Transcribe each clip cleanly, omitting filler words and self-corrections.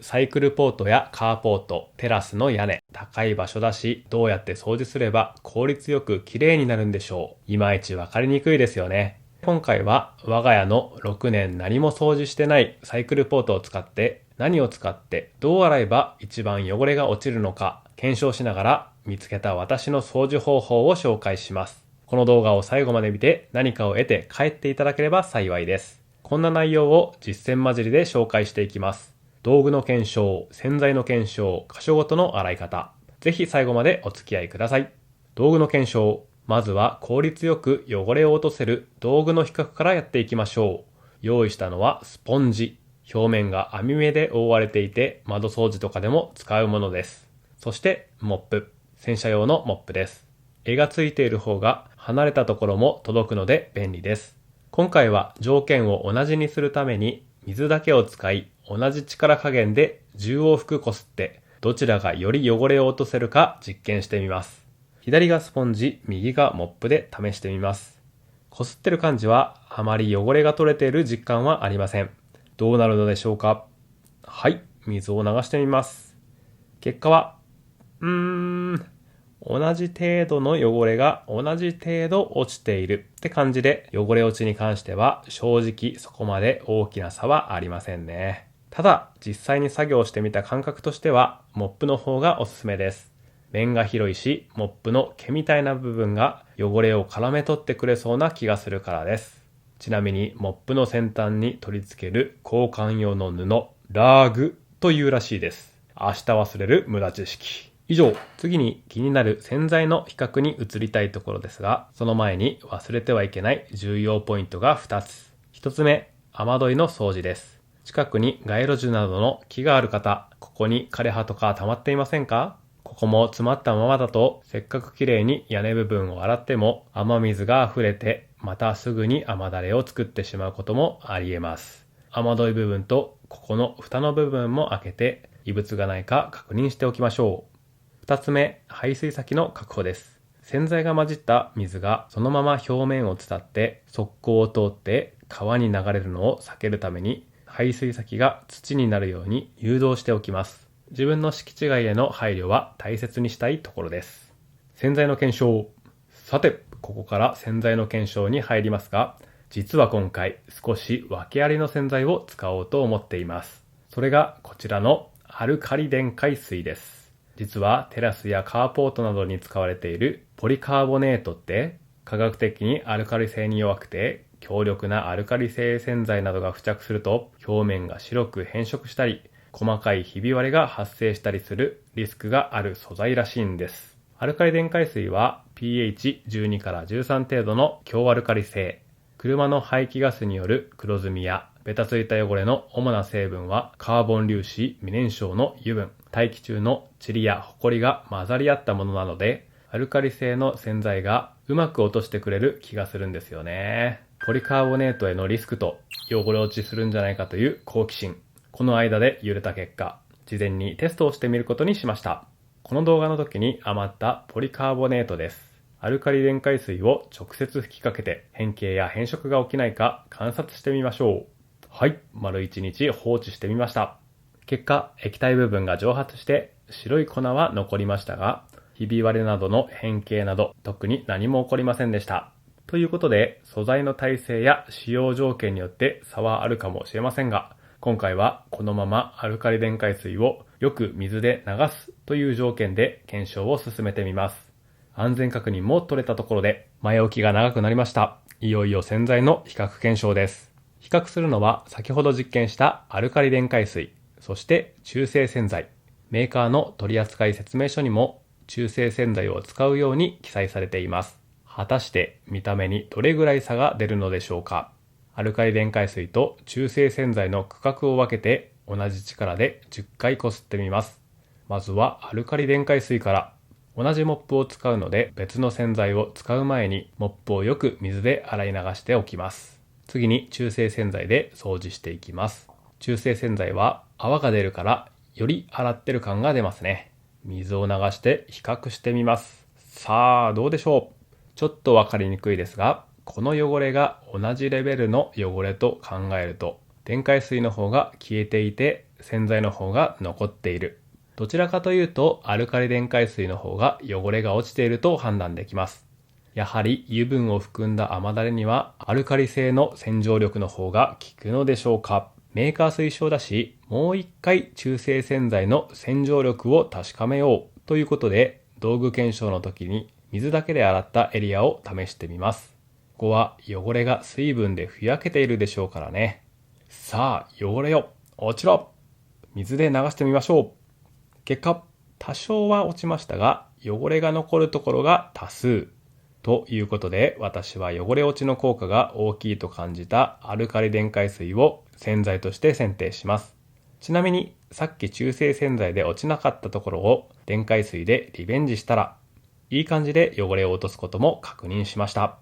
サイクルポートやカーポート、テラスの屋根、高い場所だし、どうやって掃除すれば効率よく綺麗になるんでしょう。いまいちわかりにくいですよね。今回は我が家の6年何も掃除してないサイクルポートを使って何を使ってどう洗えば一番汚れが落ちるのか検証しながら見つけた私の掃除方法を紹介します。この動画を最後まで見て何かを得て帰っていただければ幸いです。こんな内容を実践混じりで紹介していきます。道具の検証、洗剤の検証、箇所ごとの洗い方。ぜひ最後までお付き合いください。道具の検証。まずは効率よく汚れを落とせる道具の比較からやっていきましょう。用意したのはスポンジ。表面が網目で覆われていて窓掃除とかでも使うものです。そしてモップ。洗車用のモップです。柄がついている方が離れたところも届くので便利です。今回は条件を同じにするために水だけを使い同じ力加減で10往復こすってどちらがより汚れを落とせるか実験してみます。左がスポンジ、右がモップで試してみます。こすってる感じはあまり汚れが取れている実感はありません。どうなるのでしょうか。はい、水を流してみます。結果は、同じ程度の汚れが同じ程度落ちているって感じで、汚れ落ちに関しては正直そこまで大きな差はありませんね。ただ実際に作業してみた感覚としてはモップの方がおすすめです。面が広いし、モップの毛みたいな部分が汚れを絡め取ってくれそうな気がするからです。ちなみにモップの先端に取り付ける交換用の布、ラーグというらしいです。明日忘れる無駄知識。以上、次に気になる洗剤の比較に移りたいところですが、その前に忘れてはいけない重要ポイントが2つ。1つ目、雨どいの掃除です。近くに街路樹などの木がある方、ここに枯れ葉とか溜まっていませんか？ここも詰まったままだと、せっかくきれいに屋根部分を洗っても雨水が溢れて、またすぐに雨だれを作ってしまうこともあり得ます。雨どい部分とここの蓋の部分も開けて、異物がないか確認しておきましょう。二つ目、排水先の確保です。洗剤が混じった水がそのまま表面を伝って側溝を通って川に流れるのを避けるために排水先が土になるように誘導しておきます。自分の敷地外への配慮は大切にしたいところです。洗剤の検証。さて、ここから洗剤の検証に入りますが、実は今回少し訳ありの洗剤を使おうと思っています。それがこちらのアルカリ電解水です。実はテラスやカーポートなどに使われているポリカーボネートって科学的にアルカリ性に弱くて強力なアルカリ性洗剤などが付着すると表面が白く変色したり細かいひび割れが発生したりするリスクがある素材らしいんです。アルカリ電解水は pH12 から13程度の強アルカリ性。車の排気ガスによる黒ずみやベタついた汚れの主な成分はカーボン粒子未燃焼の油分、大気中の塵やホコリが混ざり合ったものなので、アルカリ性の洗剤がうまく落としてくれる気がするんですよね。ポリカーボネートへのリスクと汚れ落ちするんじゃないかという好奇心。この間で揺れた結果、事前にテストをしてみることにしました。この動画の時に余ったポリカーボネートです。アルカリ電解水を直接吹きかけて変形や変色が起きないか観察してみましょう。はい、丸1日放置してみました。結果、液体部分が蒸発して白い粉は残りましたが、ひび割れなどの変形など特に何も起こりませんでした。ということで、素材の耐性や使用条件によって差はあるかもしれませんが、今回はこのままアルカリ電解水をよく水で流すという条件で検証を進めてみます。安全確認も取れたところで、前置きが長くなりました。いよいよ洗剤の比較検証です。比較するのは先ほど実験したアルカリ電解水、そして中性洗剤。メーカーの取扱説明書にも中性洗剤を使うように記載されています。果たして見た目にどれぐらい差が出るのでしょうか。アルカリ電解水と中性洗剤の区画を分けて同じ力で10回こすってみます。まずはアルカリ電解水から。同じモップを使うので別の洗剤を使う前にモップをよく水で洗い流しておきます。次に中性洗剤で掃除していきます。中性洗剤は泡が出るからより洗ってる感が出ますね。水を流して比較してみます。さあどうでしょう。ちょっとわかりにくいですが、この汚れが同じレベルの汚れと考えると電解水の方が消えていて洗剤の方が残っている。どちらかというとアルカリ電解水の方が汚れが落ちていると判断できます。やはり油分を含んだ甘だれにはアルカリ性の洗浄力の方が効くのでしょうか。メーカー推奨だし、もう一回中性洗剤の洗浄力を確かめようということで、道具検証の時に水だけで洗ったエリアを試してみます。ここは汚れが水分でふやけているでしょうからね。さあ、汚れよ、落ちろ。水で流してみましょう。結果、多少は落ちましたが、汚れが残るところが多数。ということで、私は汚れ落ちの効果が大きいと感じたアルカリ電解水を洗剤として選定します。ちなみに、さっき中性洗剤で落ちなかったところを電解水でリベンジしたら、いい感じで汚れを落とすことも確認しました。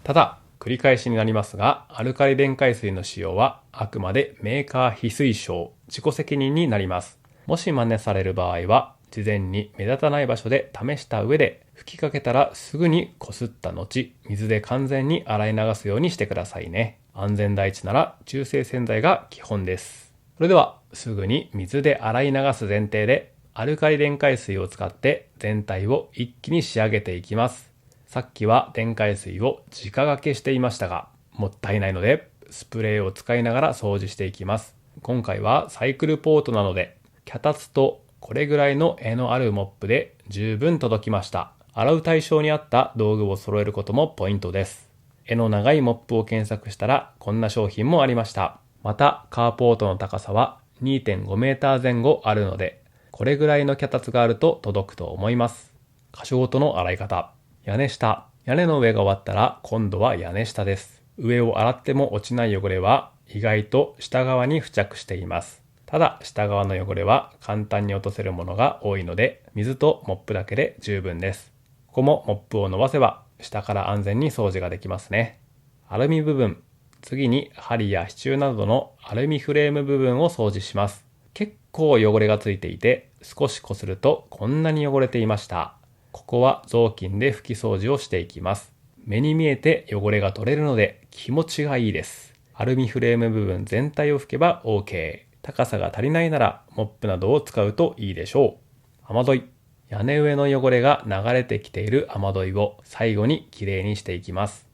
ただ、繰り返しになりますが、アルカリ電解水の使用はあくまでメーカー非推奨、自己責任になります。もし真似される場合は、事前に目立たない場所で試した上で、吹きかけたらすぐにこすった後、水で完全に洗い流すようにしてくださいね。安全第一なら中性洗剤が基本です。それでは、すぐに水で洗い流す前提で、アルカリ電解水を使って全体を一気に仕上げていきます。さっきは電解水を直掛けしていましたが、もったいないので、スプレーを使いながら掃除していきます。今回はサイクルポートなので、脚立とこれぐらいの柄のあるモップで十分届きました。洗う対象に合った道具を揃えることもポイントです。柄の長いモップを検索したらこんな商品もありました。またカーポートの高さは 2.5 メーター前後あるので、これぐらいの脚立があると届くと思います。箇所ごとの洗い方。屋根下。屋根の上が終わったら今度は屋根下です。上を洗っても落ちない汚れは意外と下側に付着しています。ただ下側の汚れは簡単に落とせるものが多いので、水とモップだけで十分です。ここもモップを伸ばせば下から安全に掃除ができますね。アルミ部分。次に針や支柱などのアルミフレーム部分を掃除します。結構汚れがついていて、少しこするとこんなに汚れていました。ここは雑巾で拭き掃除をしていきます。目に見えて汚れが取れるので気持ちがいいです。アルミフレーム部分全体を拭けば OK。高さが足りないならモップなどを使うといいでしょう。雨どい。屋根上の汚れが流れてきている雨どいを最後にきれいにしていきます。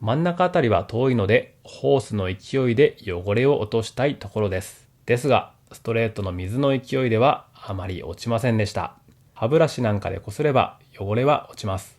真ん中あたりは遠いのでホースの勢いで汚れを落としたいところです。ですが、ストレートの水の勢いではあまり落ちませんでした。歯ブラシなんかでこすれば汚れは落ちます。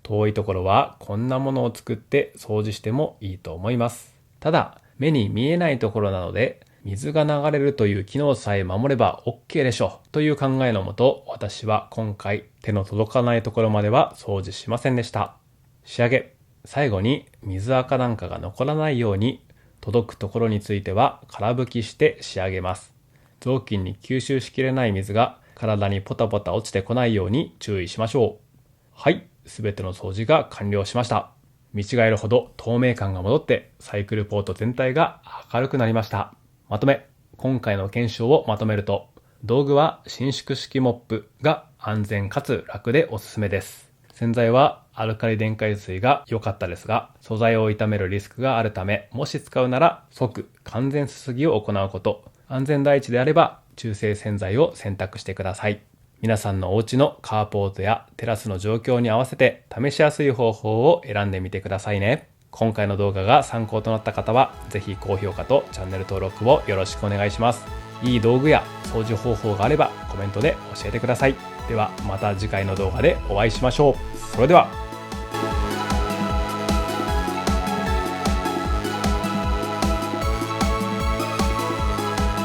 遠いところはこんなものを作って掃除してもいいと思います。ただ、目に見えないところなので、水が流れるという機能さえ守れば OK でしょという考えのもと、私は今回手の届かないところまでは掃除しませんでした。仕上げ。最後に水垢なんかが残らないように、届くところについては空拭きして仕上げます。雑巾に吸収しきれない水が体にポタポタ落ちてこないように注意しましょう。はい、すべての掃除が完了しました。見違えるほど透明感が戻ってサイクルポート全体が明るくなりました。まとめ。今回の検証をまとめると、道具は伸縮式モップが安全かつ楽でおすすめです。洗剤はアルカリ電解水が良かったですが、素材を傷めるリスクがあるため、もし使うなら即完全すすぎを行うこと。安全第一であれば中性洗剤を選択してください。皆さんのお家のカーポートやテラスの状況に合わせて試しやすい方法を選んでみてくださいね。今回の動画が参考となった方は、ぜひ高評価とチャンネル登録をよろしくお願いします。いい道具や掃除方法があればコメントで教えてください。ではまた次回の動画でお会いしましょう。それでは。